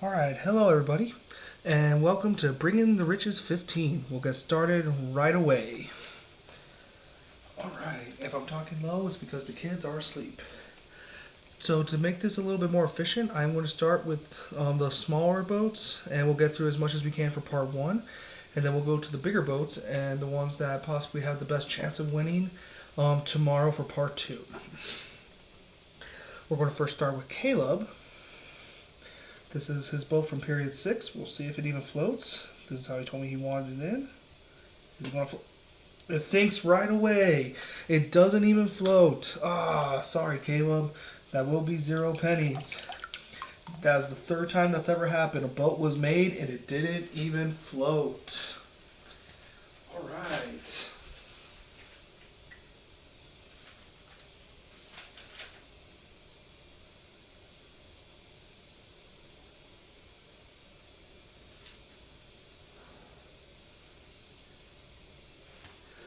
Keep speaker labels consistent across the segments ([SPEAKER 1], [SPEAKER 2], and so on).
[SPEAKER 1] Alright, hello everybody, and welcome to Bring in the Riches 15. We'll get started right away. Alright, if I'm talking low, it's because the kids are asleep. So to make this a little bit more efficient, I'm going to start with the smaller boats, and we'll get through as much as we can for part 1. And then we'll go to the bigger boats, and the ones that possibly have the best chance of winning tomorrow for part 2. We're going to first start with Caleb. This is his boat from period 6. We'll see if it even floats. This is how he told me he wanted it in. Is it going to float? It sinks right away. It doesn't even float. Sorry, Caleb. That will be 0 pennies. That is the 3rd time that's ever happened. A boat was made and it didn't even float. All right.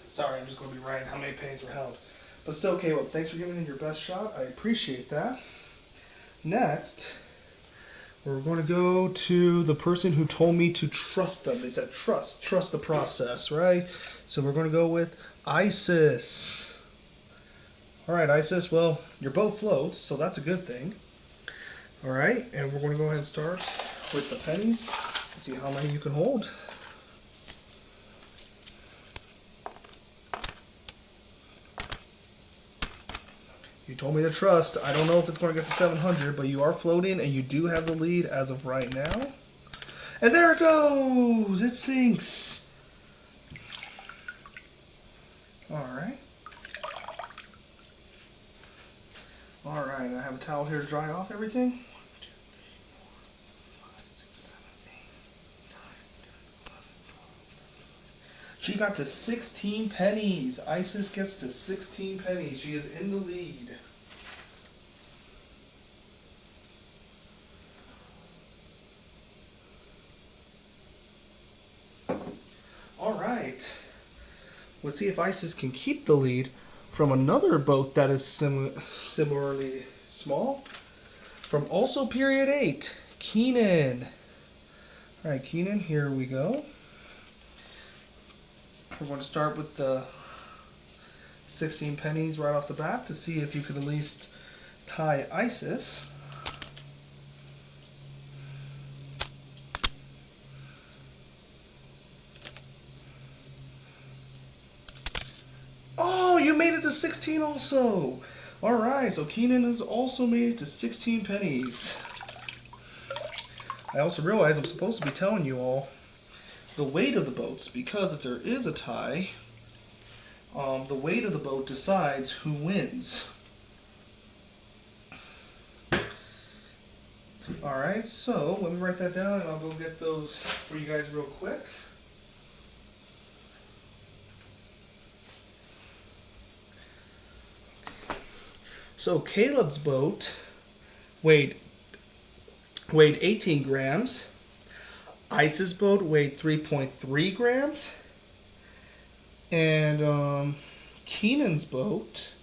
[SPEAKER 1] Sorry, I'm just going to be writing how many pennies were held. But still, Caleb, thanks for giving it your best shot. I appreciate that. Next, we're going to go to the person who told me to trust them. They said trust the process, right? So we're going to go with Isis. All right, Isis, well, your boat floats, so that's a good thing. All right, and we're going to go ahead and start with the pennies. Let's see how many you can hold. You told me to trust. I don't know if it's going to get to 700, but you are floating, and you do have the lead as of right now. And there it goes! It sinks! Alright. Alright, I have a towel here to dry off everything. 1, 2, 3, 4, 5, 6, 7, 8, 9, 10, 11, 12. She got to 16 pennies. Isis gets to 16 pennies. She is in the lead. Alright. Let's see if Isis can keep the lead from another boat that is similarly small. From also period 8, Keenan. Alright, Keenan, here we go. We're going to start with the 16 pennies right off the bat to see if you could at least tie Isis. Oh, you made it to 16 also. Alright, so Keenan has also made it to 16 pennies. I also realize I'm supposed to be telling you all the weight of the boats, because if there is a tie, the weight of the boat decides who wins. Alright, so let me write that down and I'll go get those for you guys real quick. So Caleb's boat weighed 18 grams. Ice's boat weighed 3.3 grams. And Keenan's boat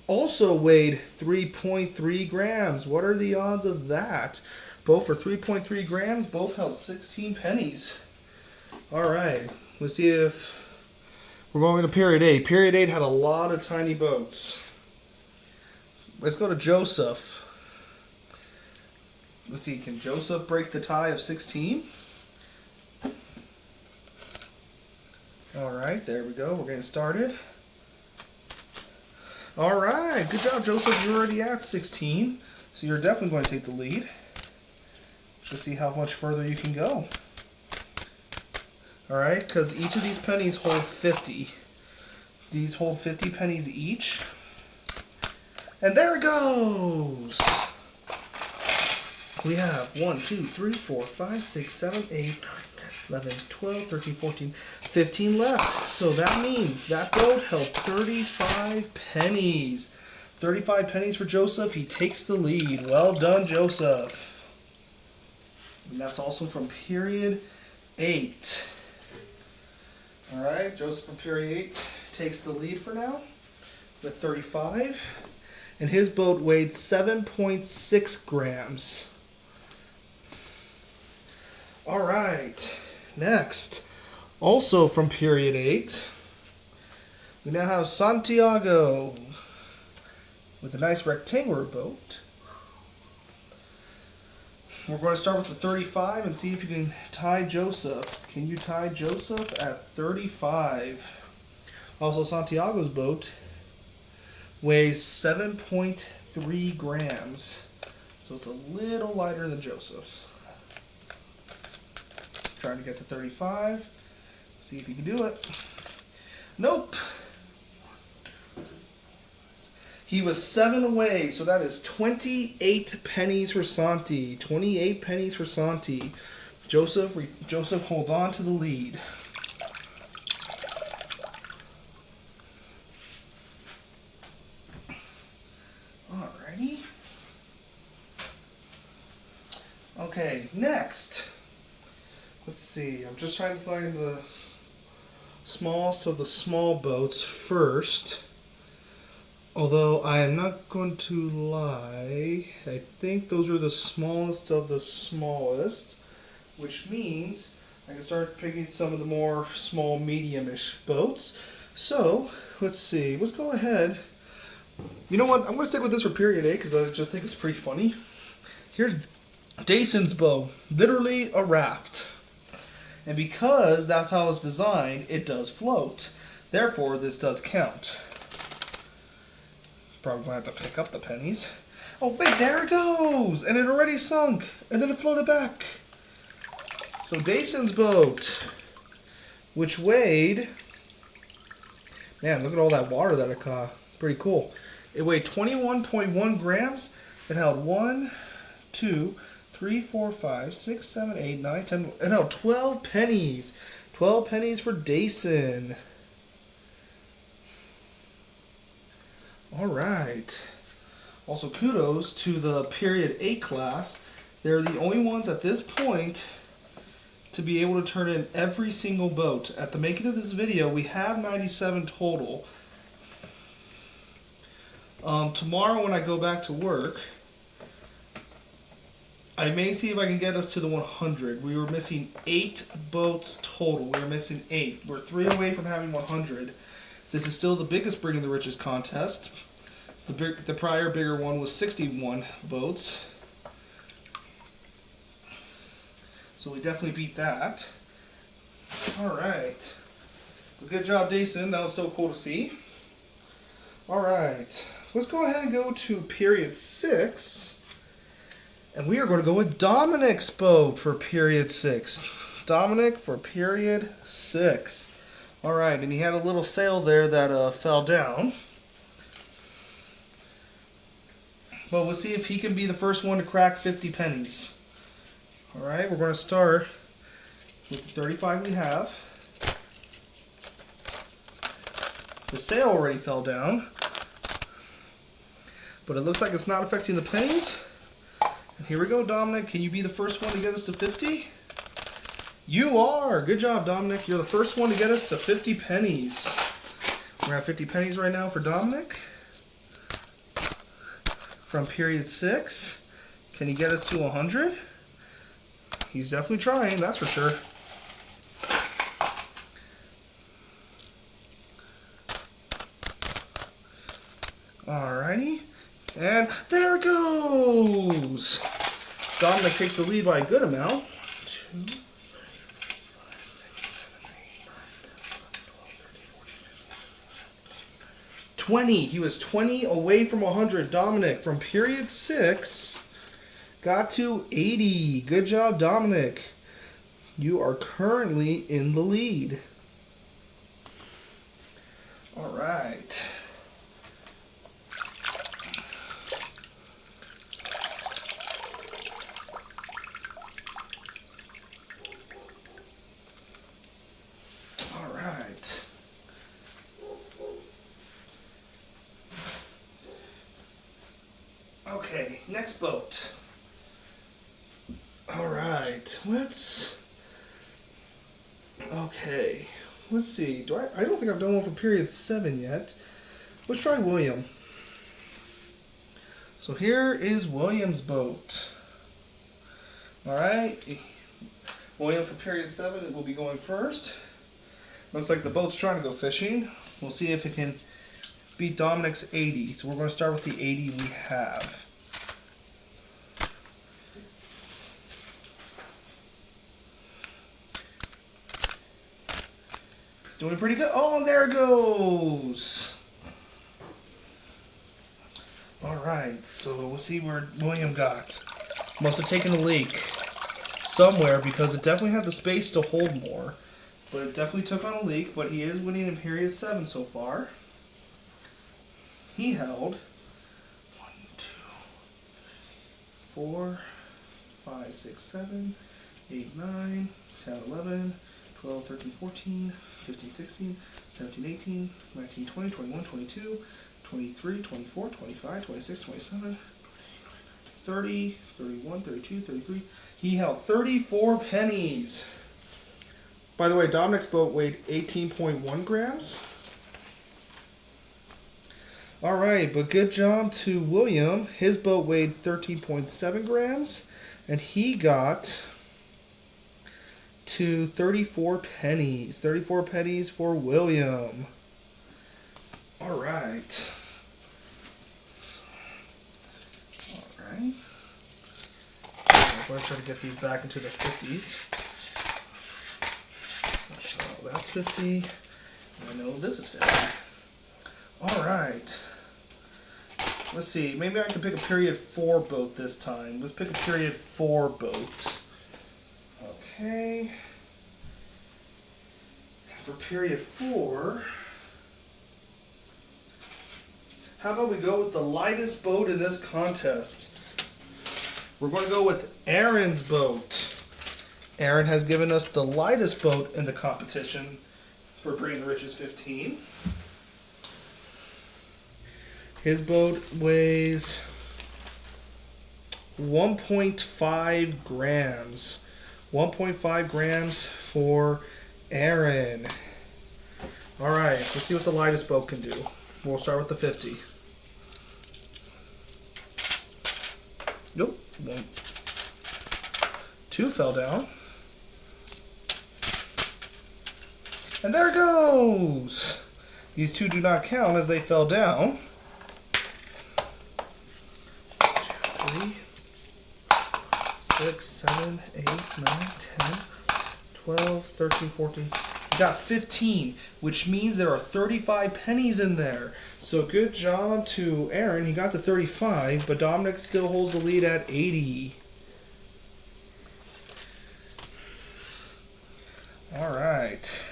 [SPEAKER 1] also weighed 3.3 grams. What are the odds of that? Both for 3.3 grams, both held 16 pennies. All right, let's see if we're going to period 8. Period 8 had a lot of tiny boats. Let's go to Joseph. Let's see, can Joseph break the tie of 16? Alright, there we go. We're getting started. Alright, good job, Joseph. You're already at 16. So you're definitely going to take the lead. Let's see how much further you can go. Alright, because each of these pennies hold 50. These hold 50 pennies each. And there it goes! We have 1, 2, 3, 4, 5, 6, 7, 8, 9, 10, 11, 12, 13, 14, 15 left. So that means that boat held 35 pennies. 35 pennies for Joseph. He takes the lead. Well done, Joseph. And that's also from period 8. Alright, Joseph from period 8 takes the lead for now with 35. And his boat weighed 7.6 grams. All right. Next, also from period 8, we now have Santiago with a nice rectangular boat. We're going to start with the 35 and see if you can tie Joseph. Can you tie Joseph at 35? Also, Santiago's boat weighs 7.3 grams. So it's a little lighter than Joseph's. Trying to get to 35. See if you can do it. Nope. He was 7 away, so that is 28 pennies for Santi. 28 pennies for Santi. Joseph holds on to the lead. Alrighty. Okay, next. Let's see. I'm just trying to find the smallest of the small boats first. Although I am not going to lie, I think those are the smallest of the smallest, which means I can start picking some of the more small, medium-ish boats. So, let's see. Let's go ahead. You know what? I'm going to stick with this for period 8 because I just think it's pretty funny. Here's Dason's bow. Literally a raft. And because that's how it's designed, it does float. Therefore, this does count. Probably going to have to pick up the pennies. Oh, wait, there it goes! And it already sunk. And then it floated back. So Dason's boat, which weighed... Man, look at all that water that it caught. Pretty cool. It weighed 21.1 grams. It held 1, 2, 3, 4, 5, 6, 7, 8, 9, 10... It held 12 pennies. 12 pennies for Dason. All right. Also, kudos to the period 8 class. They're the only ones at this point to be able to turn in every single boat. At the making of this video, we have 97 total. Tomorrow when I go back to work, I may see if I can get us to the 100. We were missing 8 boats total. We were missing 8. We're 3 away from having 100. This is still the biggest Bringing the Riches contest. The prior bigger one was 61 boats. So we definitely beat that. Alright. Well, good job, Dason. That was so cool to see. Alright. Let's go ahead and go to period 6. And we are going to go with Dominic's boat for period 6. Dominic for period 6. Alright, and he had a little sail there that fell down. Well, we'll see if he can be the first one to crack 50 pennies. Alright, we're going to start with the 35 we have. The sail already fell down. But it looks like it's not affecting the pennies. And here we go, Dominic. Can you be the first one to get us to 50? You are! Good job, Dominic. You're the first one to get us to 50 pennies. We're at 50 pennies right now for Dominic. From period 6. Can he get us to 100? He's definitely trying, that's for sure. Alrighty. And there it goes! Dominic takes the lead by a good amount. 2, 20. He was 20 away from 100. Dominic, from period 6, got to 80. Good job, Dominic. You are currently in the lead. All right. All right. Okay, next boat. All right, okay, let's see. I don't think I've done one for period 7 yet. Let's try William. So here is William's boat. All right, William for period 7 will be going first. Looks like the boat's trying to go fishing. We'll see if it can beat Dominic's 80. So we're going to start with the 80 we have. Doing pretty good. Oh, there it goes. All right, so we'll see where William got. Must have taken a leak somewhere because it definitely had the space to hold more. But it definitely took on a leak, but he is winning in period 7 so far. He held 1, 2, 4, 5, 6, 7, 8, 9, 10, 11, 12, 13, 14, 15, 16, 17, 18, 19, 20, 21, 22, 23, 24, 25, 26, 27, 30, 31, 32, 33. He held 34 pennies. By the way, Dominic's boat weighed 18.1 grams. All right, but good job to William. His boat weighed 13.7 grams, and he got to 34 pennies. 34 pennies for William. All right. All right. I'm going to try to get these back into the 50s. So that's 50. I know this is 50. All right. Let's see. Maybe I can pick a period 4 boat this time. Let's pick a period 4 boat. Okay. For period 4, how about we go with the lightest boat in this contest? We're going to go with Aaron's boat. Aaron has given us the lightest boat in the competition for Bring the Riches 15. His boat weighs 1.5 grams. 1.5 grams for Aaron. All right, let's see what the lightest boat can do. We'll start with the 50. Nope, one. 2 fell down. And there it goes. These 2 do not count as they fell down. 2, 3, 6, 7, 8, 9, 10, 12, 13, 14. You got 15, which means there are 35 pennies in there. So good job to Aaron. He got to 35, but Dominic still holds the lead at 80. All right.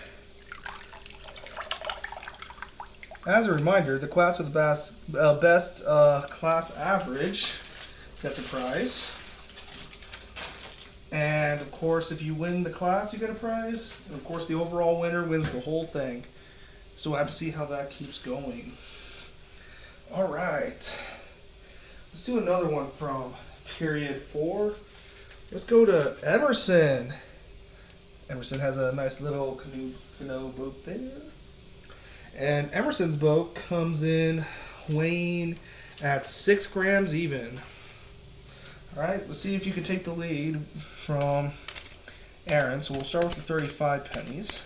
[SPEAKER 1] As a reminder, the class with the best class average gets a prize. And, of course, if you win the class, you get a prize. And, of course, the overall winner wins the whole thing. So we'll have to see how that keeps going. All right. Let's do another one from period 4. Let's go to Emerson. Emerson has a nice little canoe boat there. And Emerson's boat comes in weighing at 6 grams even. All right, let's see if you can take the lead from Aaron. So we'll start with the 35 pennies.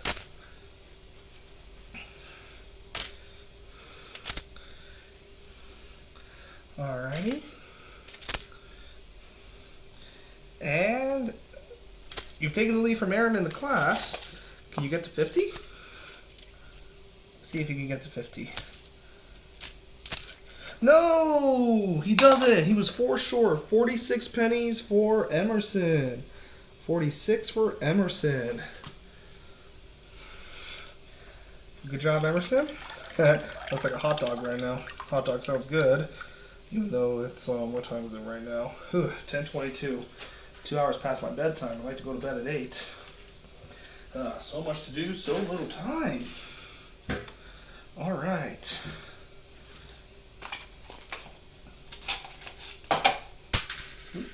[SPEAKER 1] All righty. And you've taken the lead from Aaron in the class. Can you get to 50? See if you can get to 50. No, he doesn't. He was 4 short. 46 pennies for Emerson. 46 for Emerson. Good job, Emerson. Looks like a hot dog right now. Hot dog sounds good. Even though it's, what time is it right now? 10:22. 2 hours past my bedtime. I like to go to bed at 8. So much to do, so little time. All right.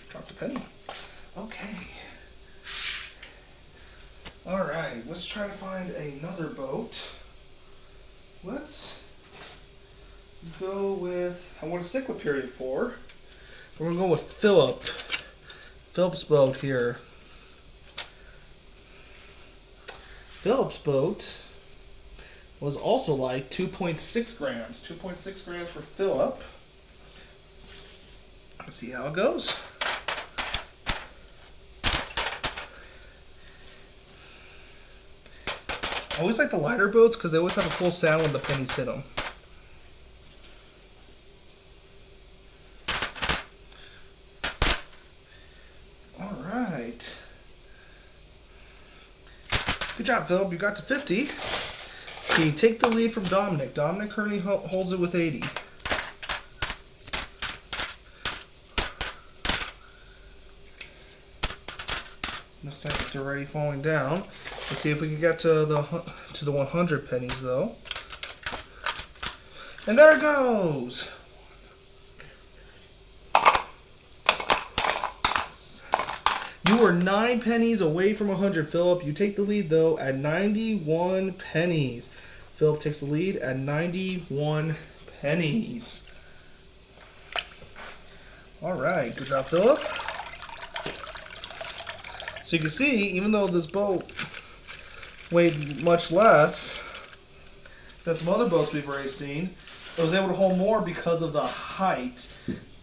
[SPEAKER 1] Dropped a penny. Okay. All right, let's try to find another boat. Let's go with, I want to stick with period 4. We're going to go with Philip's boat here. Philip's boat was also like 2.6 grams. 2.6 grams for Philip. Let's see how it goes. I always like the lighter boats because they always have a full sound when the pennies hit them. All right. Good job, Philip. You got to 50. Can you take the lead from Dominic? Dominic currently holds it with 80. Looks like it's already falling down. Let's see if we can get to the 100 pennies, though. And there it goes! You were 9 pennies away from 100, Philip. You take the lead, though, at 91 pennies. Philip takes the lead at 91 pennies. All right, good job, Philip. So you can see, even though this boat weighed much less than some other boats we've already seen, it was able to hold more because of the height.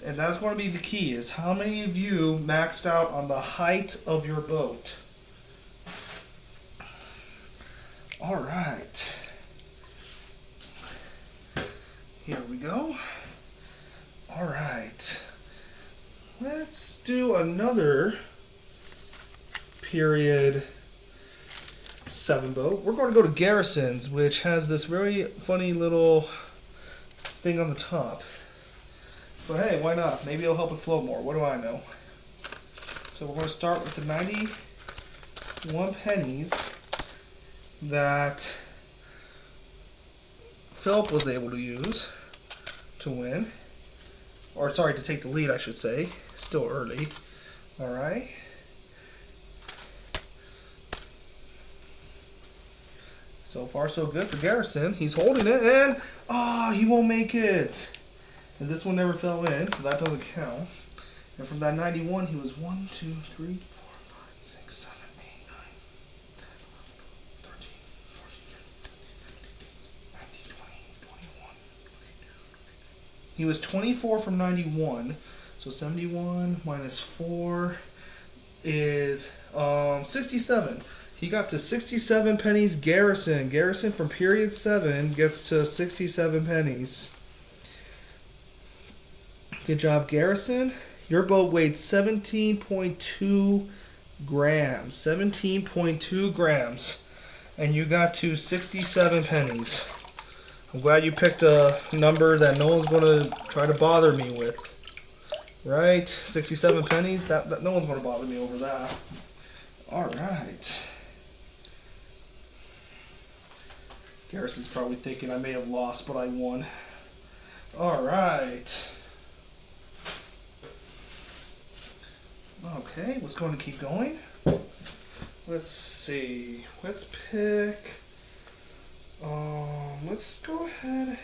[SPEAKER 1] And that's going to be the key, is how many of you maxed out on the height of your boat? All right. Here we go. All right. Let's do another period 7 boat. We're going to go to Gereson's, which has this very funny little thing on the top. But hey, why not? Maybe it'll help it flow more. What do I know? So we're going to start with the 91 pennies that Philip was able to use to win. Or sorry, to take the lead, I should say. Still early. Alright. So far, so good for Gereson. He's holding it, and he won't make it. And this one never fell in, so that doesn't count. And from that 91, he was 1, 2, 3, 4, 5, 6, 7, 8, 9, 10, 11, 13, 14, 15, 19, 20, 21. He was 24 from 91. So 71 minus 4 is 67. He got to 67 pennies. Gereson from period 7 gets to 67 pennies. Good job, Gereson. Your boat weighed 17.2 grams. 17.2 grams. And you got to 67 pennies. I'm glad you picked a number that no one's going to try to bother me with. Right? 67 pennies? That no one's going to bother me over that. Alright. Gereson's probably thinking I may have lost, but I won. Alright. Okay, let's go and keep going. Let's see. Let's pick. Let's go ahead.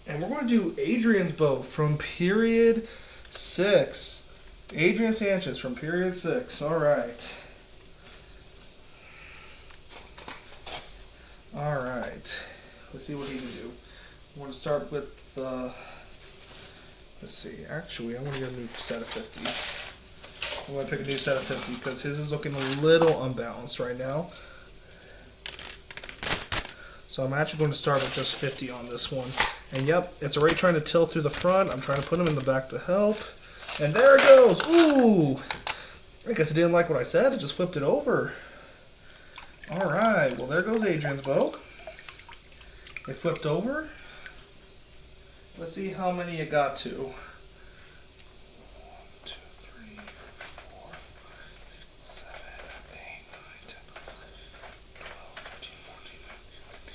[SPEAKER 1] And we're going to do Adrian's boat from period 6. Adrian Sanchez from period 6. Alright. Alright. Let's see what he can do. We're going to start with let's see. Actually, I'm going to get a new set of 50. I'm going to pick a new set of 50 because his is looking a little unbalanced right now. So I'm actually going to start with just 50 on this one. And yep, it's already trying to tilt through the front. I'm trying to put him in the back to help. And there it goes. Ooh! I guess it didn't like what I said. It just flipped it over. Alright, well there goes Adrian's boat. It flipped over. Let's see how many it got to. 1, 2, 3, 4, 5, 6, 7, 8, 9, 10, 11, 12, 13, 14, 15,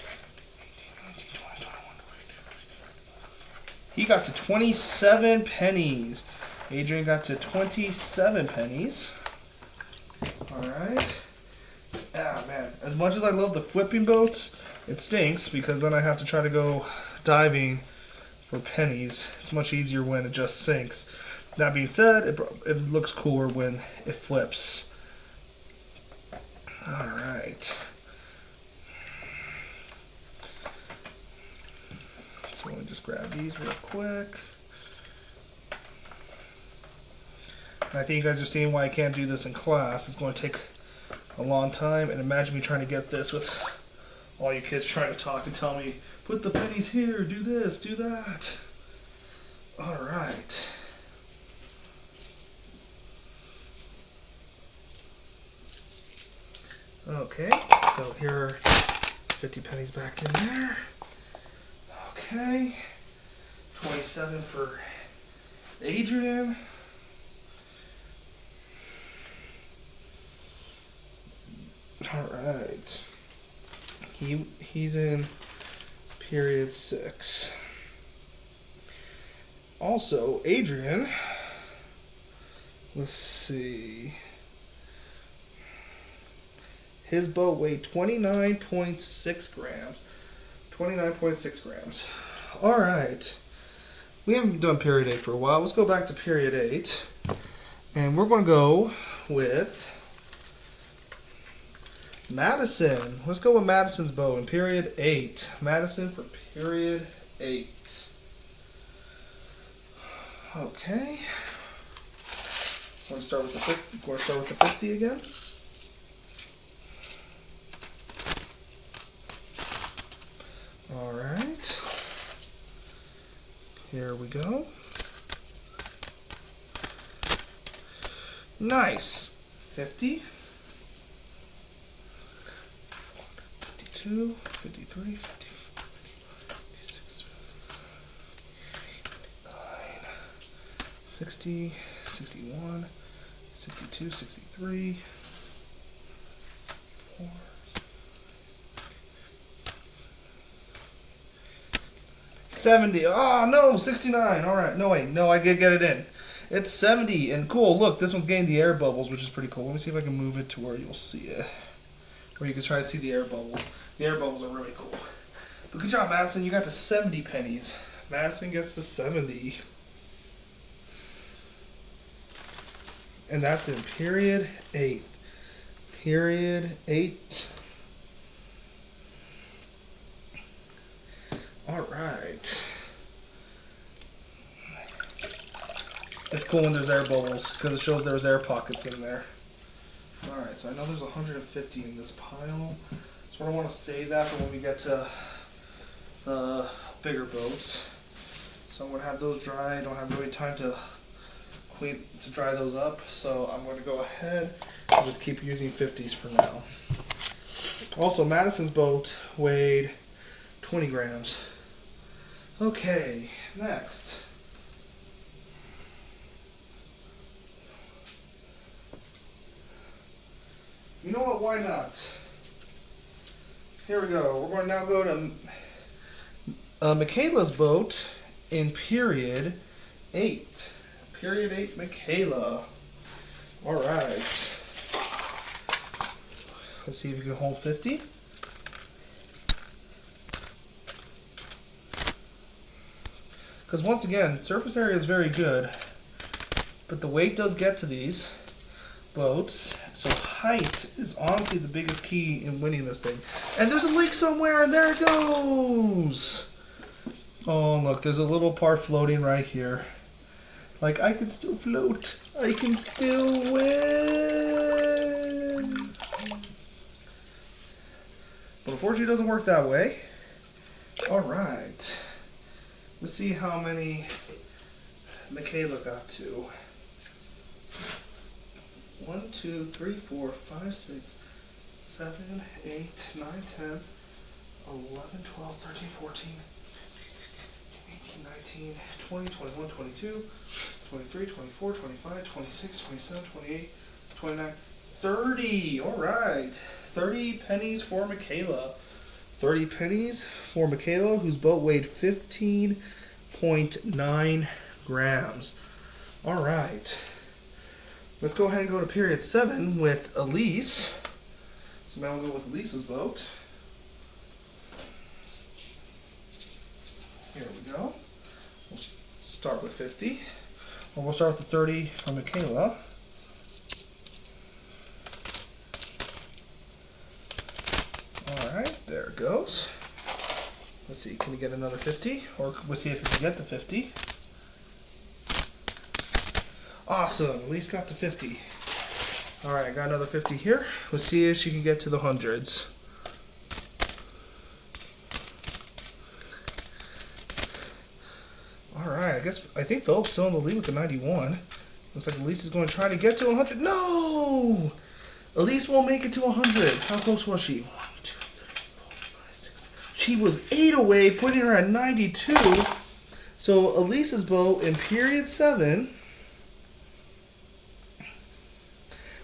[SPEAKER 1] 18, 19, 20, 21. He got to 27 pennies. Adrian got to 27 pennies. Alright. Ah, man. As much as I love the flipping boats, it stinks because then I have to try to go diving for pennies. It's much easier when it just sinks. That being said, it looks cooler when it flips. All right. So let me just grab these real quick. And I think you guys are seeing why I can't do this in class. It's going to take a long time. And imagine me trying to get this with all you kids trying to talk and tell me, put the pennies here, do this, do that. All right. Okay, so here are 50 pennies back in there. Okay, 27 for Adrian. All right, he's in period 6. Also, Adrian, let's see. His boat weighed 29.6 grams. 29.6 grams. All right. We haven't done period 8 for a while. Let's go back to period 8. And we're going to go with Maddison. Let's go with Maddison's boat in period 8. Maddison for period 8. Okay. Want to start with the 50? Want to start with the 50 again? All right. Here we go. Nice. 50. 52, 53, 54, 56, 59, 60, 61, 62, 63, 64, 70. Oh, no, 69. All right. No, wait. No, I did get it in. It's 70. And cool. Look, this one's getting the air bubbles, which is pretty cool. Let me see if I can move it to where you'll see it. Where you can try to see the air bubbles. The air bubbles are really cool. But good job, Maddison. You got to 70 pennies. Maddison gets to 70. And that's in period 8. Period 8. All right. It's cool when there's air bubbles because it shows there's air pockets in there. All right, so I know there's 150 in this pile. So I want to save that for when we get to the bigger boats. So I'm going to have those dry. I don't have really time to dry those up. So I'm going to go ahead and just keep using 50s for now. Also, Maddison's boat weighed 20 grams. Okay, next. You know what, why not? Here we go. We're going to now go to Michaela's boat in period 8. Period 8, Michaela. All right. Let's see if you can hold 50. Because once again, surface area is very good, but the weight does get to these boats. So height is honestly the biggest key in winning this thing. And there's a leak somewhere, and there it goes. Oh, look, there's a little part floating right here. Like, I can still float. I can still win. But unfortunately, it doesn't work that way. All right. Let's see how many Michaela got to. 1, 2, 3, 4, 5, 6, 7, 8, 9, 10, 11, 12, 13, 14, 18, 19, 20, 21, 22, 23, 24, 25, 26, 27, 28, 29, 30. All right. 30 pennies for Michaela. 30 pennies for Michaela, whose boat weighed 15.9 grams. All right. Let's go ahead and go to period 7 with Elys. So now we'll go with Elys's boat. Here we go. We'll start with 50. Well, we'll start with the 30 from Michaela. There it goes. Let's see, can we get another 50? Or we'll see if we can get the 50. Awesome, Elys got to 50. Alright, I got another 50 here. We'll see if she can get to the hundreds. Alright, I think Philip's still in the lead with the 91. Looks like Elys is going to try to get to 100. No! Elys won't make it to 100. How close was she? 1, 2, 3, 4, 5, 6. She was 8 away, putting her at 92. So Elys's boat in period 7,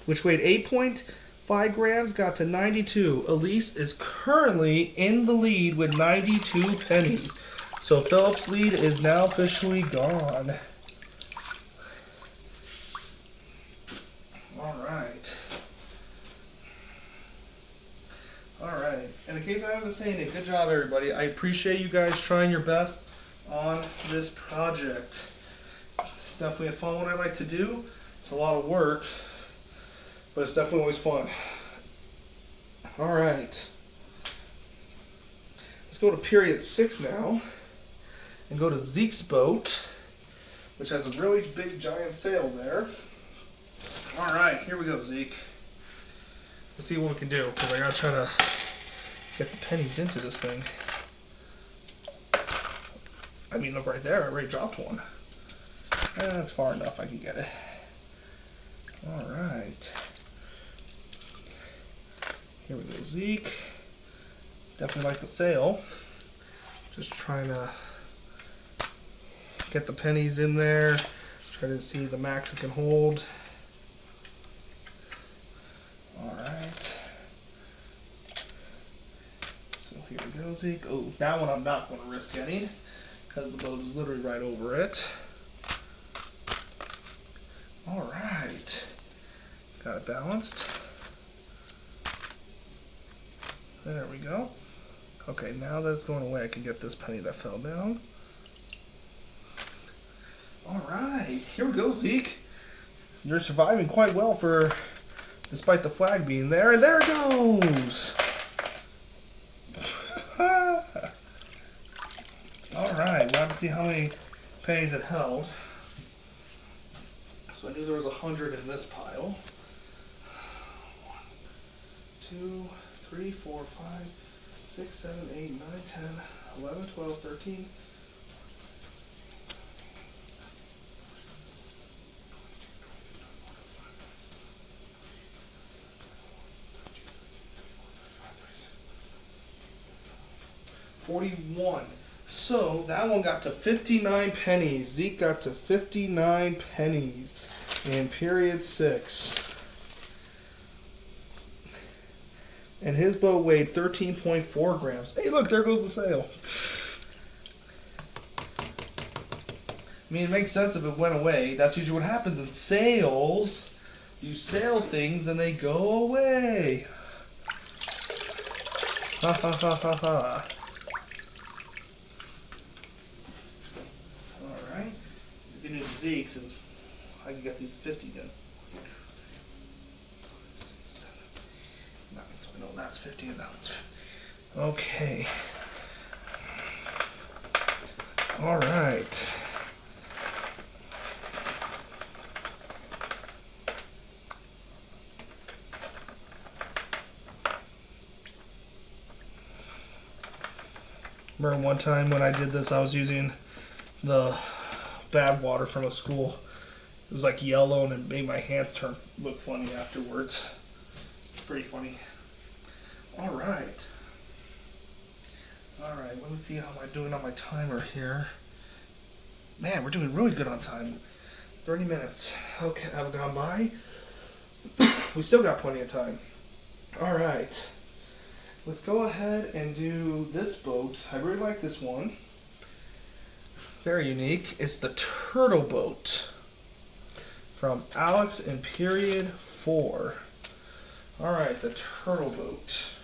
[SPEAKER 1] which weighed 8.5 grams, got to 92. Elys is currently in the lead with 92 pennies. So Philip's lead is now officially gone. Alright. And in case I haven't saying it, good job everybody. I appreciate you guys trying your best on this project. It's definitely a fun one I like to do. It's a lot of work, but it's definitely always fun. Alright. Let's go to period 6 now and go to Zeke's boat, which has a really big giant sail there. Alright, here we go, Zeke. Let's see what we can do, because I gotta try to get the pennies into this thing. I mean, look right there, I already dropped one. That's far enough, I can get it. Alright. Here we go, Zeke. Definitely like the sail. Just trying to get the pennies in there. Try to see the max it can hold. Alright. So here we go, Zeke. Oh, that one I'm not going to risk getting because the boat is literally right over it. Alright. Got it balanced. There we go. Okay, now that it's going away, I can get this penny that fell down. Alright, here we go, Zeke. You're surviving quite well for, despite the flag being there, and there it goes! Alright, we'll have to see how many pennies it held. So I knew there was 100 in this pile. 1, 2, 3, 4, 5, 6, 7, 8, 9, 10, 11, 12, 13. 41. So that one got to 59 pennies. Zeke got to 59 pennies in period 6. And his boat weighed 13.4 grams. Hey, look, there goes the sail. I mean, it makes sense if it went away. That's usually what happens in sails. You sail things and they go away. Ha ha ha ha ha. Alright. The good news with Zeke is I can get these 50 done. 6, 7, 9. So I know that's 50 and that one's 50. Okay. Alright. Remember one time when I did this, I was using the bad water from a school. It was like yellow and it made my hands look funny afterwards. It's pretty funny. Alright. Alright, let me see how am I doing on my timer here. Man, we're doing really good on time. 30 minutes. Okay, have gone by. We still got plenty of time. Alright. Let's go ahead and do this boat. I really like this one. Very unique. It's the turtle boat from Alex in period 4. Alright, the turtle boat.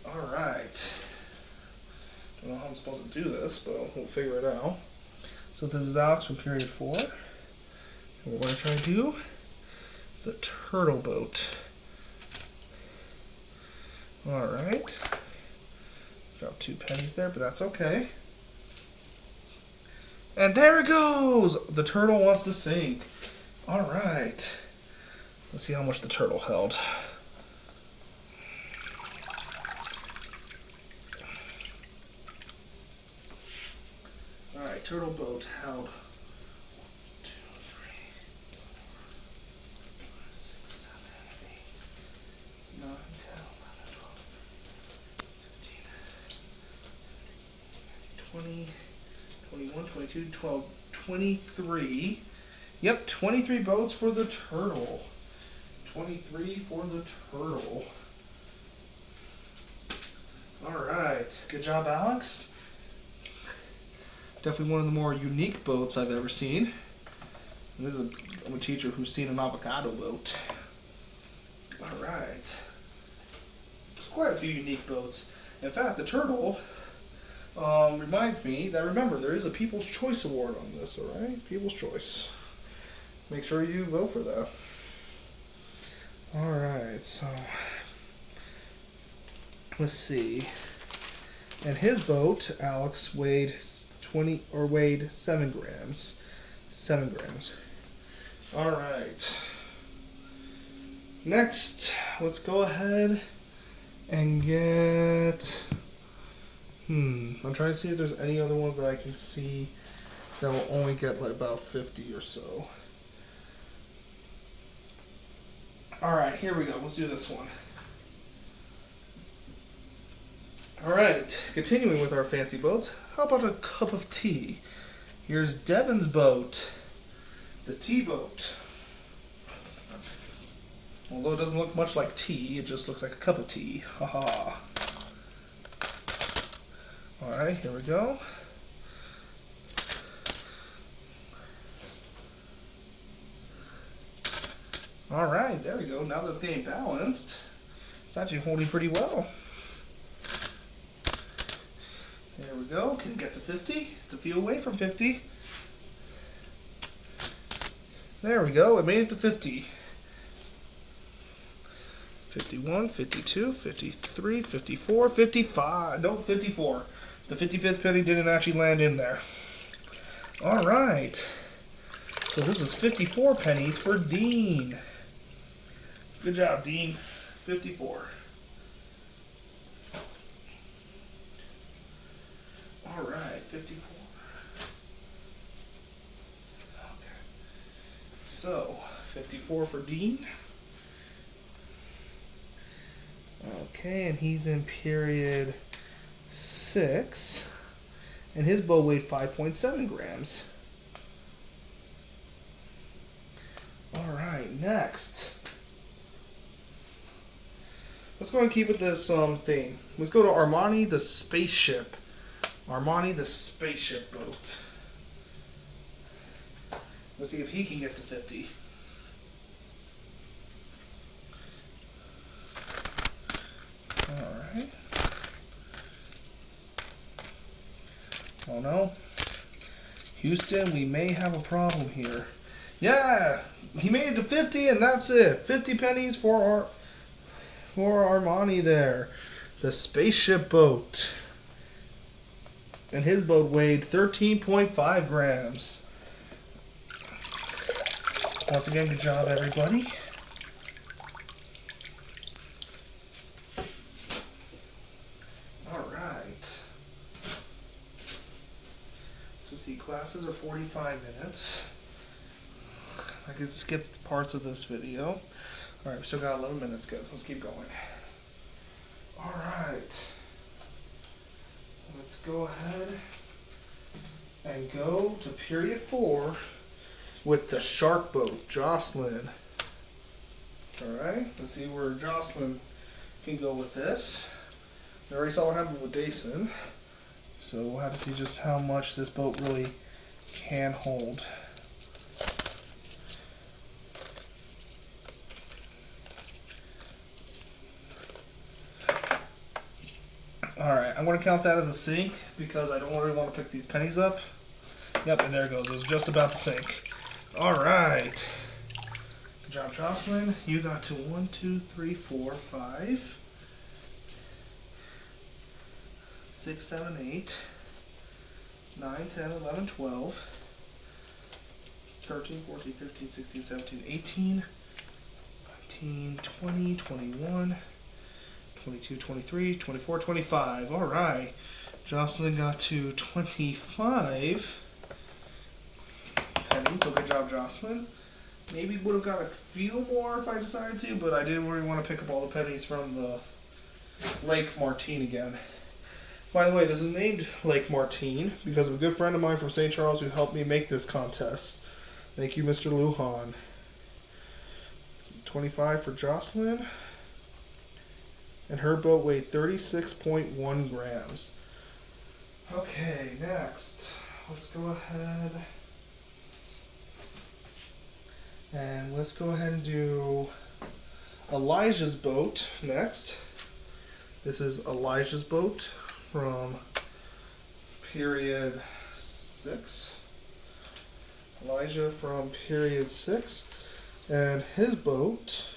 [SPEAKER 1] Alright. Don't know how I'm supposed to do this, but we'll figure it out. So this is Alex from period 4. And we're going to try to do the turtle boat. Alright. Drop 2 pennies there, but that's okay. And there it goes! The turtle wants to sink. Alright. Let's see how much the turtle held. Alright, turtle boat held 1, 2, 3, 4, 5, 6, 7, 8, 9, 10, 11, 12, 16, 20, 21, 22, 12, 23. Yep, 23 boats for the turtle. 23 for the turtle. Alright, good job, Alex. Definitely one of the more unique boats I've ever seen. And this is a teacher who's seen an avocado boat. Alright. There's quite a few unique boats. In fact, the turtle reminds me that, remember, there is a People's Choice Award on this, alright? People's Choice. Make sure you vote for that. Alright, so let's see. And his boat, Alex, weighed 7 grams. 7 grams. Alright. Next, let's go ahead and get... I'm trying to see if there's any other ones that I can see that will only get like about 50 or so. Alright, here we go. Let's do this one. Alright, continuing with our fancy boats, how about a cup of tea? Here's Devin's boat, the tea boat. Although it doesn't look much like tea, it just looks like a cup of tea. Haha. Alright, here we go. Alright, there we go. Now that's getting balanced. It's actually holding pretty well. There we go. Can get to 50. It's a few away from 50. There we go. It made it to 50. 51, 52, 53, 54, 55. Nope, 54. The 55th penny didn't actually land in there. Alright. So this was 54 pennies for Dean. Good job, Dean. 54. Alright, 54. Okay. So, 54 for Dean. Okay, and he's in period 6. And his bow weighed 5.7 grams. Alright, next. Let's go and keep with this theme. Let's go to Armani the spaceship. Armani the spaceship boat. Let's see if he can get to 50. Alright. Oh no. Houston, we may have a problem here. Yeah! He made it to 50 and that's it. 50 pennies for Armani there. The spaceship boat. And his boat weighed 13.5 grams. Once again, good job, everybody. Alright. So see, classes are 45 minutes. I could skip parts of this video. Alright, we still got 11 minutes. Good. Let's keep going. Alright. Let's go ahead and go to period 4 with the shark boat, Joslin. Alright, let's see where Joslin can go with this. We already saw what happened with Dasan, so we'll have to see just how much this boat really can hold. Alright, I'm going to count that as a sink because I don't really want to pick these pennies up. Yep, and there it goes. It was just about to sink. Alright. Good job, Joslin. You got to 1, 2, 3, 4, 5. 6, 7, 8, 9, 10, 11, 12, 13, 14, 15, 16, 17, 18, 19, 20, 21, 22, 23, 24, 25. All right. Joslin got to 25 pennies, so good job, Joslin. Maybe would have got a few more if I decided to, but I didn't really want to pick up all the pennies from the Lake Martine again. By the way, this is named Lake Martine because of a good friend of mine from St. Charles who helped me make this contest. Thank you, Mr. Lujan. 25 for Joslin. And her boat weighed 36.1 grams. Okay, next. Let's go ahead and do Elijah's boat next. This is Elijah's boat from period 6. Elijah from period 6. And his boat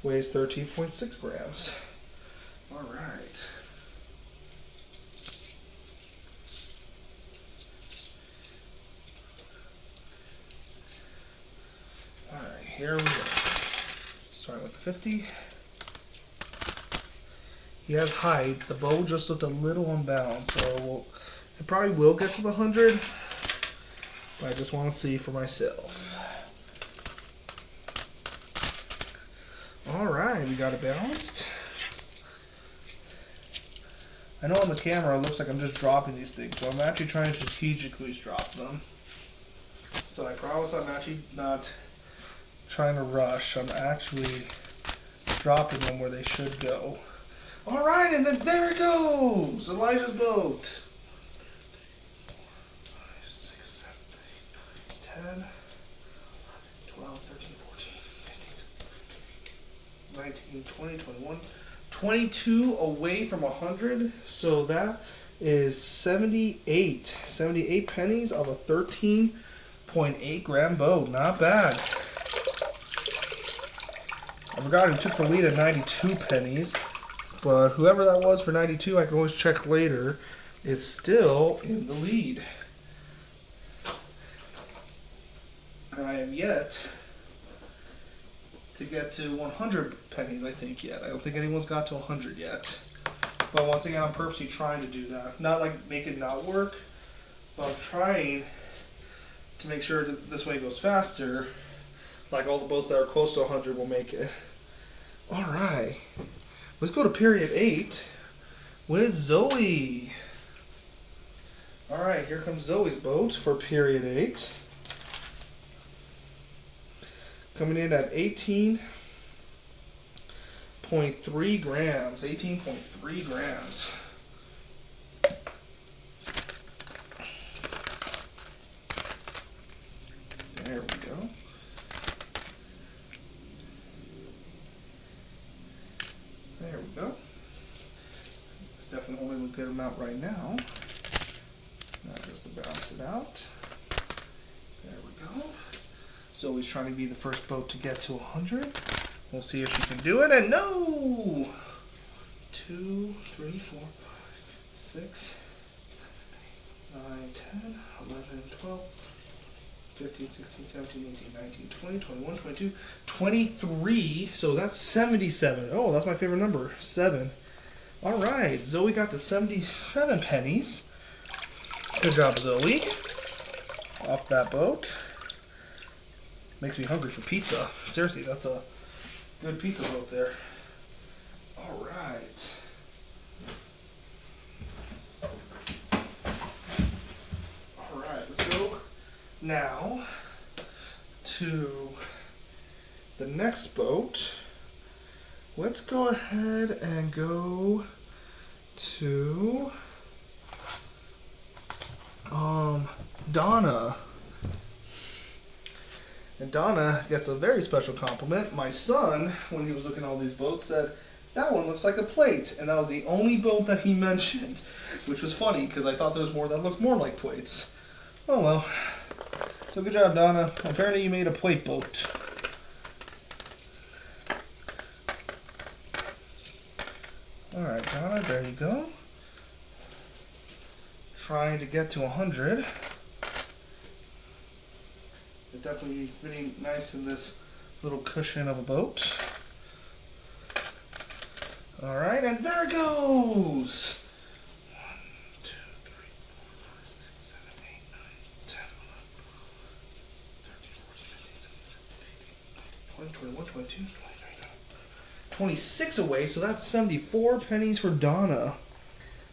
[SPEAKER 1] weighs 13.6 grams. All right. All right, here we go. Starting with the 50. He has height. The bow just looked a little unbalanced, so it probably will get to the 100, but I just want to see for myself. All right, we got it balanced. I know on the camera it looks like I'm just dropping these things, but I'm actually trying to strategically drop them. So I promise I'm actually not trying to rush. I'm actually dropping them where they should go. All right, and then there it goes, Elijah's boat. 5, 6, 7, 8, 9, 10, 12, 13, 14, 15, 19, 20, 21, 22 away from 100. So that is 78 pennies of a 13.8 gram boat. Not bad. I forgot he took the lead at 92 pennies. But whoever that was for 92, I can always check later, is still in the lead. And I have yet to get to 100 pennies, I think, yet. I don't think anyone's got to 100 yet. But once again, I'm purposely trying to do that. Not like make it not work, but I'm trying to make sure that this way it goes faster. Like all the boats that are close to 100 will make it. All right. Let's go to period 8 with Zoe. All right, here comes Zoe's boat for period 8. Coming in at 18.3 grams. 18.3 grams. There we go. There we go. It's definitely only a good amount right now. Now just to balance it out. There we go. Zoe's trying to be the first boat to get to 100. We'll see if she can do it. And no! 2, 3, 4, 5, 6, 9, 10, 11, 12, 15, 16, 17, 18, 19, 20, 21, 22, 23. So that's 77. Oh, that's my favorite number. 7. All right. Zoe got to 77 pennies. Good job, Zoe. Off that boat. Makes me hungry for pizza. Seriously, that's a good pizza boat there. All right. All right. Let's go now to the next boat. Let's go ahead and go to Donna. And Donna gets a very special compliment. My son, when he was looking at all these boats, said, "That one looks like a plate." And that was the only boat that he mentioned, which was funny because I thought there was more that looked more like plates. Oh well. So good job, Donna. Apparently you made a plate boat. Alright, Donna, there you go. trying to get to 100. It definitely fitting nice in this little cushion of a boat. All right, and there it goes. 1, 2, 3, 4, 5, 6, 7, 8, 9, 10, 11, 13, 14, 15, 16, 17, 18, 19, 20, 21, 22, 23, 26 away, so that's 74 pennies for Donna.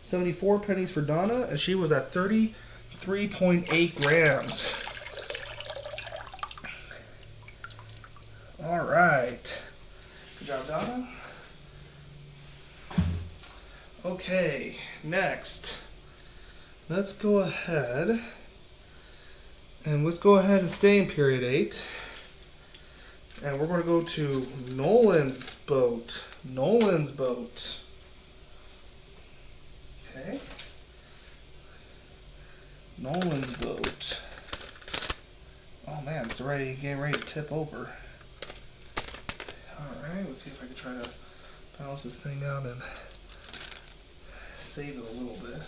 [SPEAKER 1] 74 pennies for Donna, and she was at 33.8 grams. All right. Good job, Donna. Okay, next. Let's go ahead and stay in period 8. And we're going to go to Nolan's boat. Nolan's boat. Okay. Nolan's boat. Oh man, it's already getting ready to tip over. Alright, let's see if I can try to balance this thing out and save it a little bit.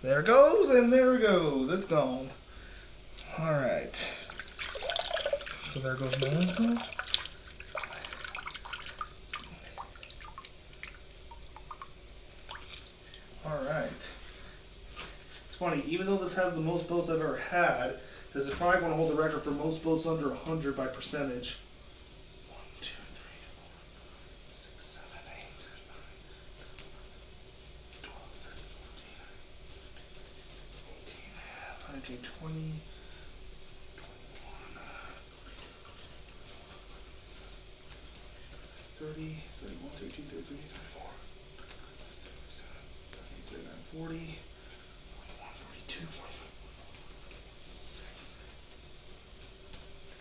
[SPEAKER 1] There it goes, and there it goes. It's gone. Alright. So there goes Nolan's boat. Alright. It's funny, even though this has the most boats I've ever had, this is probably going to hold the record for most boats under 100 by percentage. 1, 2, 3, 4, 6, 7, 8, 9, 12, 13, 14, 18, 19, 20, 30, 31, 32, 33, 34, 37, 38, 39, 40, 41, 42,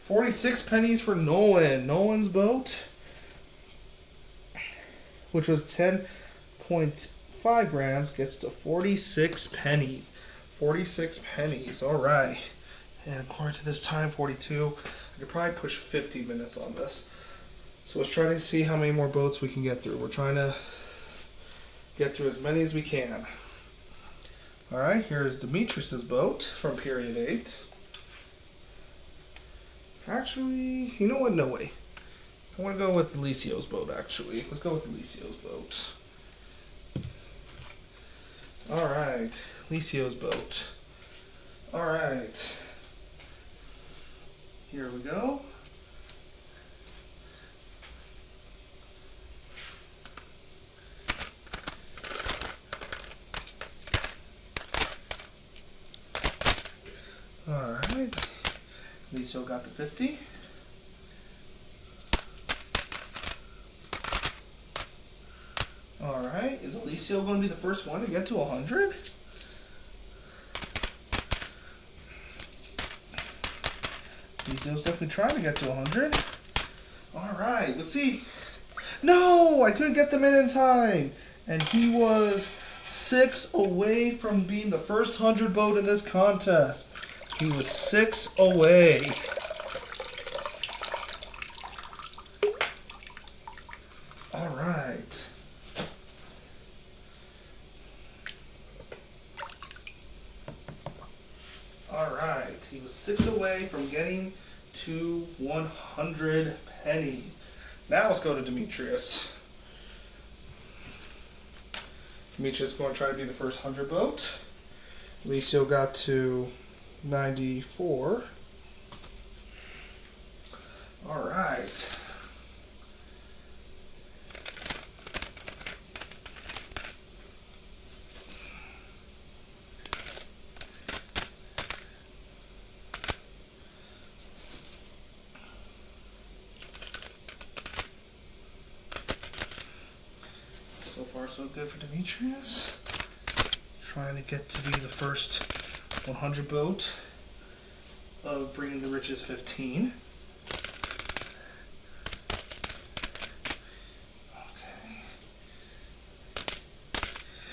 [SPEAKER 1] 46 pennies for Nolan. Nolan's boat, which was 10.5 grams, gets to 46 pennies. 46 pennies. All right. And according to this time, 42, I could probably push 50 minutes on this. So let's try to see how many more boats we can get through. We're trying to get through as many as we can. All right, here's Demetrius's boat from period 8. Actually, you know what? No way. I want to go with Elycio's boat, actually. Let's go with Elycio's boat. All right, Elycio's boat. All right. Here we go. Alright, Elycio got to 50. Alright, is Elycio going to be the first one to get to 100? Elecio's definitely trying to get to 100. Alright, let's see. No, I couldn't get them in time. And he was 6 away from being the first 100 boat in this contest. He was 6 away. All right. All right. He was 6 away from getting to 100 pennies. Now let's go to Demetrius. Demetrius is going to try to be the first 100 boat. Elycio got to 94. All right. So far, so good for Demetrius. Trying to get to be the first 100 boat of Bringing the Riches 15. Okay.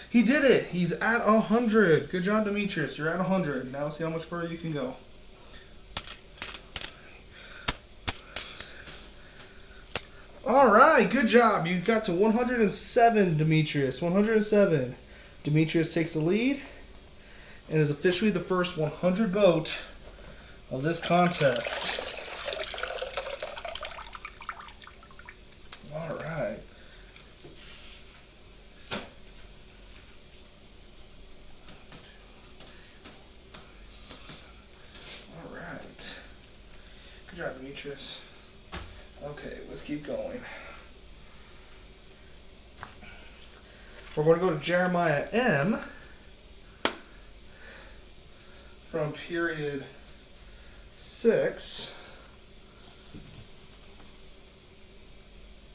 [SPEAKER 1] He did it! He's at 100. Good job, Demetrius. You're at 100. Now let's see how much further you can go. All right, good job. You got to 107, Demetrius. 107. Demetrius takes the lead and is officially the first 100 boat of this contest. All right. All right. Good job, Demetrius. Okay, let's keep going. We're going to go to Jeremiah M. from period 6.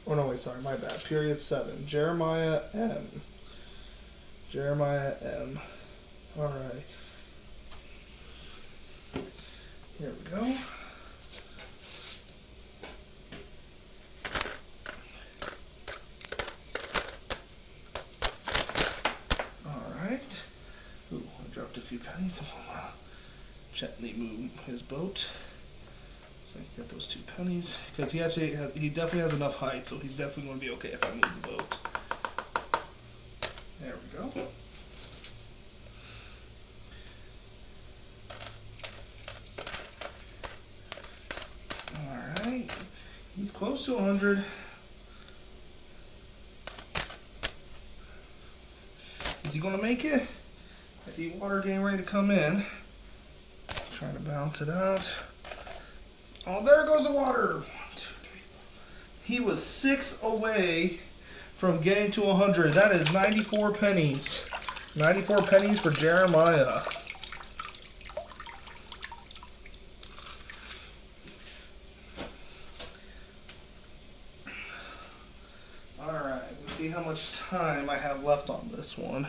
[SPEAKER 1] Oh, no, wait, sorry, my bad. Period 7. Jeremiah M. Jeremiah M. All right. Here we go. Ooh, I dropped a few pennies. I'll gently move his boat so I can get those 2 pennies. Because he definitely has enough height, so he's definitely going to be okay if I move the boat. There we go. Alright. He's close to 100. Is he going to make it? I see water getting ready to come in. Trying to balance it out. Oh, there goes the water. 1, 2, 3, 4, 5. He was 6 away from getting to 100. That is 94 pennies. 94 pennies for Jeremiah. Alright, let's see how much time I have left on this one.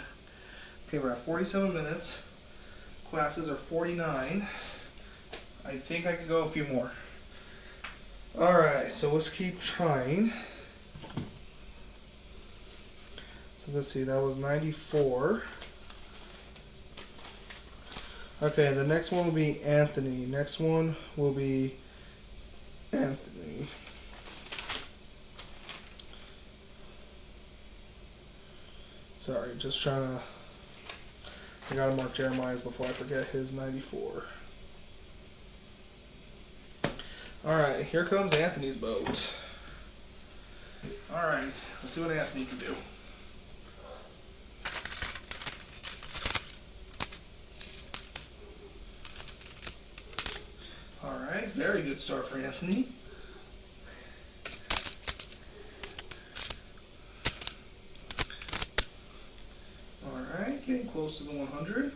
[SPEAKER 1] Okay, we're at 47 minutes. Classes are 49. I think I can go a few more. Alright, so let's keep trying. So let's see, that was 94. Okay, the next one will be Anthony. Next one will be Anthony. Sorry, just trying to... I gotta mark Jeremiah's before I forget his 94. Alright, here comes Anthony's boat. Alright, let's see what Anthony can do. Alright, very good start for Anthony. Alright, getting close to the 100.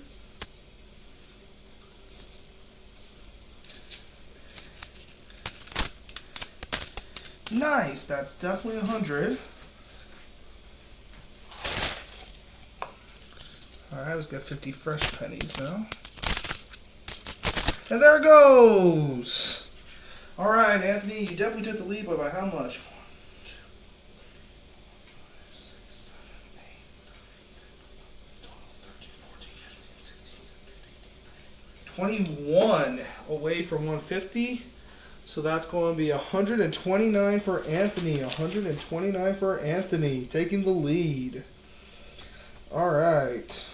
[SPEAKER 1] Nice, that's definitely 100. Alright, let's get 50 fresh pennies now. And there it goes! Alright, Anthony, you definitely took the lead, but by how much? 21 away from 150. So that's going to be 129 for Anthony. 129 for Anthony, taking the lead. All right.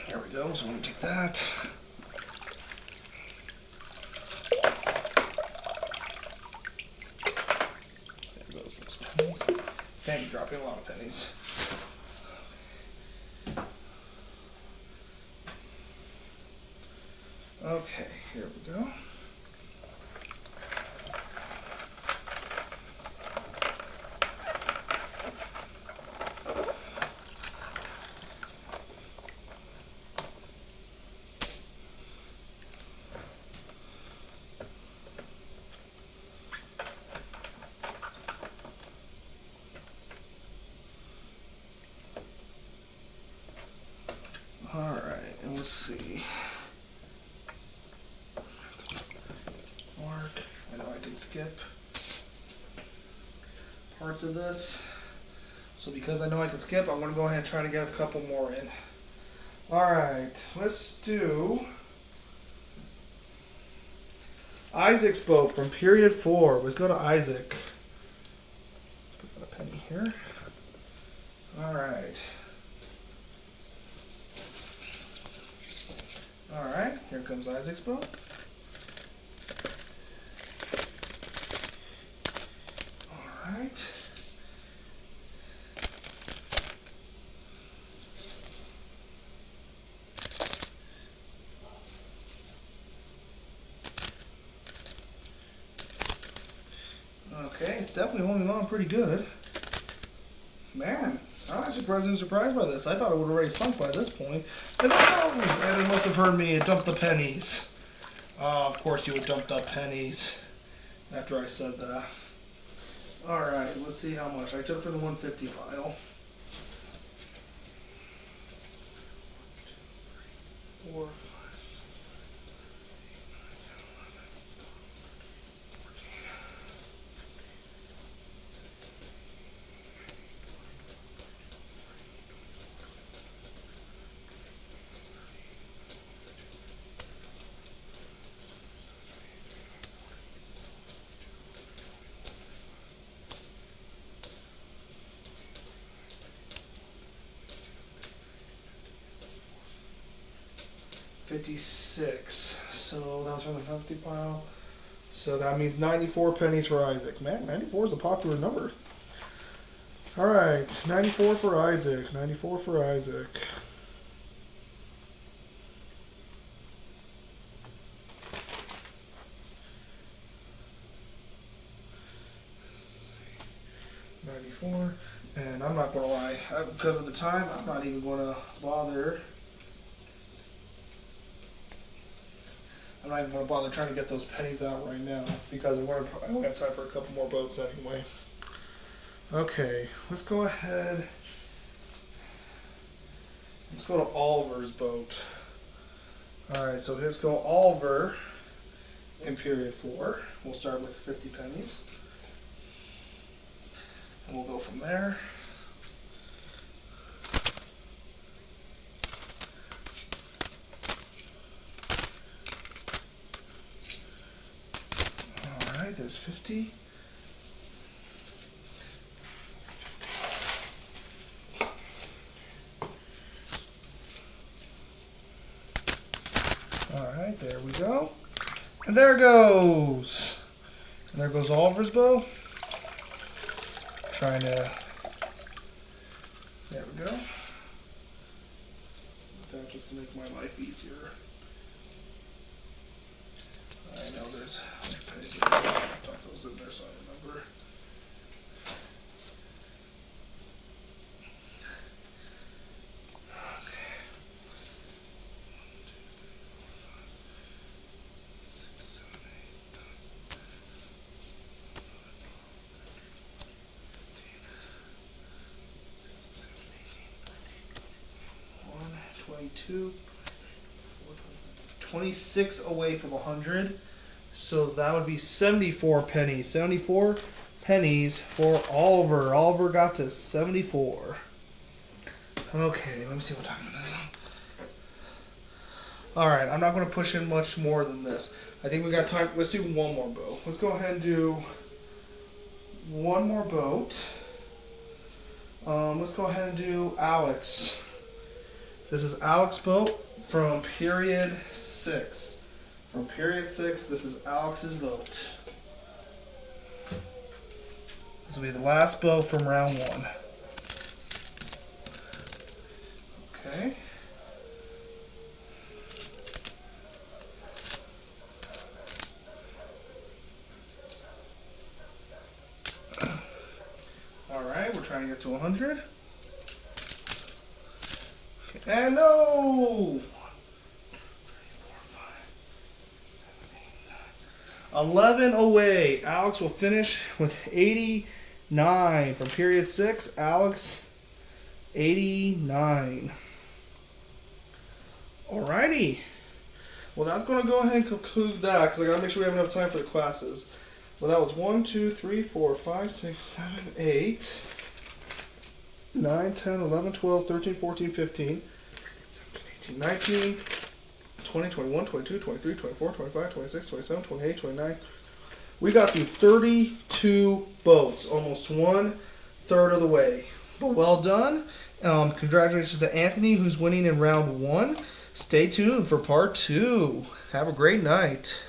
[SPEAKER 1] There we go. So I'm going to take that. There goes those pennies. Dang, you're dropping a lot of pennies. Okay, here we go. All right, and let's see. I know I can skip parts of this. So because I know I can skip, I'm going to go ahead and try to get a couple more in. Alright, let's do Isaac's boat from period 4. Let's go to Isaac. Put a penny here. All right. All right, here comes Isaac's boat. All right. Okay, it's definitely holding on pretty good. Man, I'm actually pleasantly surprised by this. I thought it would have already sunk by this point. And it must have heard me. It dumped the pennies. Of course you would dump the pennies after I said that. Alright, let's see how much. I took for the 150 pile. 4, 5, 6, 56. So that was from the 50 pile. So that means 94 pennies for Isaac. Man, 94 is a popular number. Alright, 94 for Isaac. 94 for Isaac. And I'm not going to lie, because of the time, I'm not even going to bother. I'm not even going to bother trying to get those pennies out right now because I only have time for a couple more boats anyway. Okay, let's go ahead. Let's go to Oliver's boat. Alright, so let's go Oliver in period 4. We'll start with 50 pennies. And we'll go from there. Alright, there's 50. Alright, there we go. And there it goes. And there goes Oliver's bow. Trying to, there we go. That just to make my life easier. I know there's pennies in there. I tucked those in there so I remember. Okay. 26 away from 100, so that would be 74 pennies. 74 pennies for Oliver. Oliver got to 74. Okay, let me see what time it is. Alright, I'm not going to push in much more than this. I think we got time. Let's do one more boat. Let's go ahead and do one more boat. Let's go ahead and do Alex. This is Alex's boat from period 6. From period 6, this is Alex's boat. This will be the last boat from round 1. Okay. Alright, we're trying to get to 100. And no! 1, 2, 3, 4, 5, 7, 8, 9. 11 away. Alex will finish with 89 from period 6. Alex, 89. Alrighty. Well, that's going to go ahead and conclude that because I got to make sure we have enough time for the classes. Well, that was 1, 2, 3, 4, 5, 6, 7, 8, 9, 10, 11, 12, 13, 14, 15, 17, 18, 19, 20, 21, 22, 23, 24, 25, 26, 27, 28, 29. We got through 32 boats, almost 1/3 of the way. But well done. Congratulations to Anthony, who's winning in round 1. Stay tuned for part 2. Have a great night.